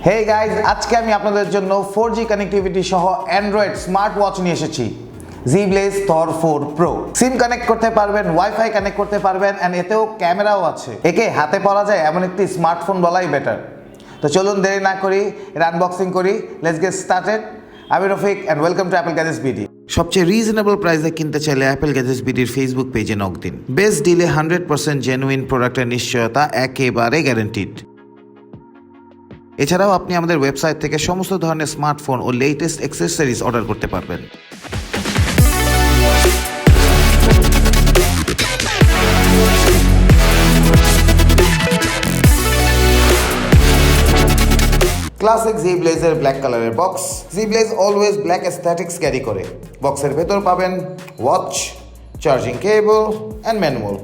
Hey guys, আজকে আমি আপনাদের জন্য 4G কানেক্টিভিটি সহ অ্যান্ড্রয়েড স্মার্ট ওয়াচ নিয়ে এসেছি Zeblaze Thor 4 Pro সিম কানেক্ট করতে পারবেন, ওয়াইফাই কানেক্ট করতে পারবেন এন্ড এতেও ক্যামেরাও আছে। একে হাতে পরা যায় এমন একটি স্মার্টফোন বলাই বেটার। তো চলুন দেরি না করি এর আনবক্সিং করি। Let's get started. আমি Rafiq and welcome to Apple gadgets BD. সবচেয়ে রিজনেবল প্রাইসে কিনতে চাইলে অ্যাপল গ্যাজেটস বিডির ফেসবুক পেজে নক দিন। বেস্ট ডিলে 100% জেনুইন প্রোডাক্টের নিশ্চয়তা একেবারে গ্যারান্টিড। এছাড়াও আপনি আমাদের ওয়েবসাইট থেকে সমস্ত ধরনের স্মার্টফোন ও লেটেস্ট অ্যাক্সেসরিজ অর্ডার করতে পারবেন। ক্লাসিক Zeblaze-এর ব্ল্যাক কালারের বক্স। Zeblaze always black aesthetics carry করে। বক্সের ভেতর পাবেন watch, charging cable and manual.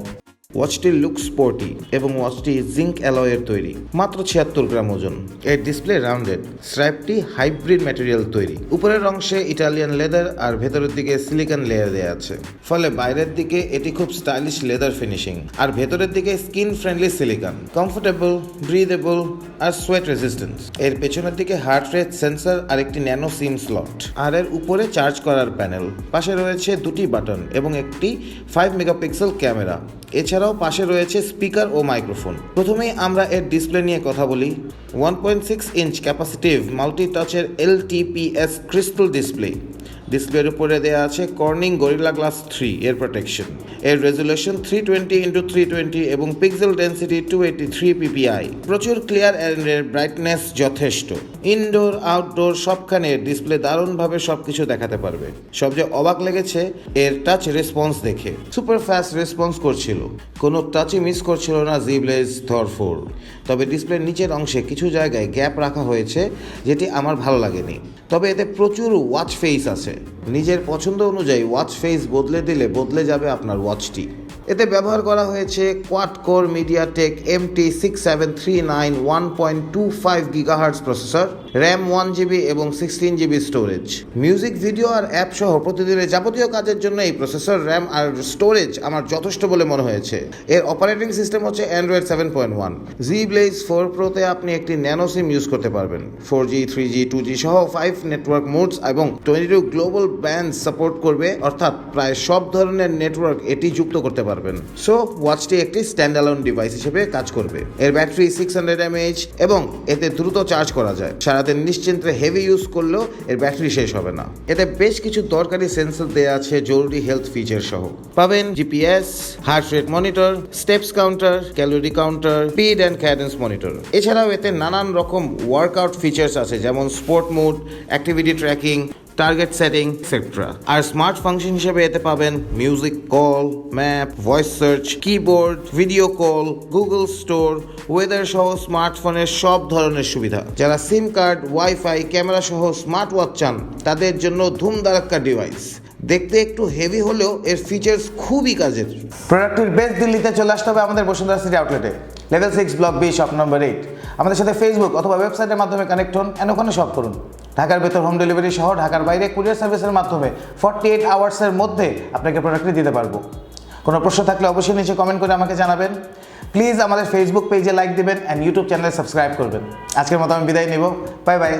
ওয়াচটির লুক স্পোর্টি এবং ওয়াচটি জিঙ্ক অ্যালয়ের তৈরি, মাত্র 76 গ্রাম ওজন। এর ডিসপ্লে রাউন্ডেড, স্ট্র্যাপটি হাইব্রিড ম্যাটেরিয়াল তৈরি। উপরের অংশে ইটালিয়ান লেদার আর ভেতরের দিকে সিলিকন লেয়ার দেওয়া আছে, ফলে বাইরের দিকে এটি খুব স্টাইলিশ লেদার ফিনিশিং আর ভেতরের দিকে skin friendly silicone, comfortable, breathable আর সোয়েট রেজিস্ট্যান্স। এর পেছনের দিকে হার্ট রেট সেন্সর আর একটি ন্যানো সিম স্লট, আর এর উপরে চার্জ করার প্যানেল। পাশে রয়েছে দুটি বাটন এবং একটি 5 মেগাপিক্সেল ক্যামেরা। এছাড়াও পাশে রয়েছে স্পিকার ও মাইক্রোফোন। প্রথমেই আমরা এর ডিসপ্লে নিয়ে কথা বলি। 1.6 ইঞ্চ ক্যাপাসিটিভ মাল্টি টাচের LTPS ক্রিস্টাল ডিসপ্লে। ডিসপ্লের উপরে দেওয়া আছে কর্নিং গরিলা গ্লাস 3 এর প্রোটেকশন। এর রেজুলেশন 320x320 এবং পিক্সেল ডেন্সিটি 283 ppi। প্রচুর ক্লিয়ার এন্ড এর ব্রাইটনেস যথেষ্ট। ইনডোর আউটডোর সবখানে ডিসপ্লে দারুণভাবে সবকিছু দেখাতে পারবে। সবচেয়ে অবাক লেগেছে এর টাচ রেসপন্স দেখে। সুপার ফাস্ট রেসপন্স করছিল, কোনো টাচই মিস করছিল না Zeblaze Thor 4। তবে ডিসপ্লের নিচের অংশে কিছু জায়গায় গ্যাপ রাখা হয়েছে, যেটি আমার ভালো লাগেনি। তবে এতে প্রচুর ওয়াচ ফেস আছে। নিজের পছন্দ অনুযায়ী ওয়াচ ফেস বদলে দিলে বদলে যাবে আপনার ওয়াচটি। এতে ব্যবহার করা হয়েছে quad core MediaTek MT6739 1.25 GHz processor, RAM 1GB এবং 16GB স্টোরেজ। মিউজিক, ভিডিও আর অ্যাপ সহ প্রতিদিনের যাবতীয় কাজের জন্য এই প্রসেসর, র্যাম আর স্টোরেজ আমার যথেষ্ট বলে মনে হয়েছে। এর অপারেটিং সিস্টেম হচ্ছে অ্যান্ড্রয়েড 7.1। Zeblaze 4 Pro-তে আপনি একটি ন্যানো সিম ইউজ করতে পারবেন। 4G, 3G, 2G সহ 5 নেটওয়ার্ক মোডস এবং 22 গ্লোবাল ব্যান্ড সাপোর্ট করবে, অর্থাৎ প্রায় সব ধরনের নেটওয়ার্ক এটি যুক্ত করতে পারবে। সো ওয়াচটি একটি স্ট্যান্ডঅ্যালোন ডিভাইস হিসেবে কাজ করবে। এর ব্যাটারি 600 mAh এবং এতে দ্রুত চার্জ করা যায়। সারাদিন নিশ্চিন্তে হেভি ইউজ করলেও এর ব্যাটারি শেষ হবে না। এতে বেশ কিছু দরকারি সেন্সর দেওয়া আছে, জরুরি হেলথ ফিচার সহ। পাবেন GPS, heart rate monitor, steps counter, calorie counter, speed and cadence monitor. এছাড়াও এতে নানান রকম ওয়ার্কআউট ফিচার্স আছে, যেমন sport mode, activity tracking, target setting etcetera. আর স্মার্ট ফাংশন হিসেবে এতে পাবেন music, call, map, voice search, keyboard, video call, Google store, weather সহ স্মার্টফোনের সব ধরনের সুবিধা। যারা সিম কার্ড, ওয়াইফাই, ক্যামেরা সহ স্মার্ট ওয়াচ চান, তাদের জন্য ধুমধারাক্কা ডিভাইস। দেখতে একটু হেভি হলেও এর ফিচার্স খুবই কাজের। প্রোডাক্টের বেস্ট দিল্লিতে চলে আসতে হবে আমাদের বসুন্ধরা সিটি আউটলেটে, level 6 block B, shop number 8। আমাদের সাথে ফেসবুক অথবা ওয়েবসাইটের মাধ্যমে কানেক্ট হন এন্ড ওখানে শপ করুন। ঢাকার ভেতর হোম ডেলিভারি সহ ঢাকার বাইরে কুরিয়ার সার্ভিসের মাধ্যমে 48 আওয়ার্সের মধ্যে আপনাকে প্রোডাক্টটি দিতে পারবো। কোনো প্রশ্ন থাকলে অবশ্যই নিচে কমেন্ট করে আমাকে জানাবেন। প্লিজ আমাদের ফেসবুক পেজে লাইক দিবেন অ্যান্ড ইউটিউব চ্যানেলে সাবস্ক্রাইব করবেন। আজকের মতো আমি বিদায় নেব। Bye bye.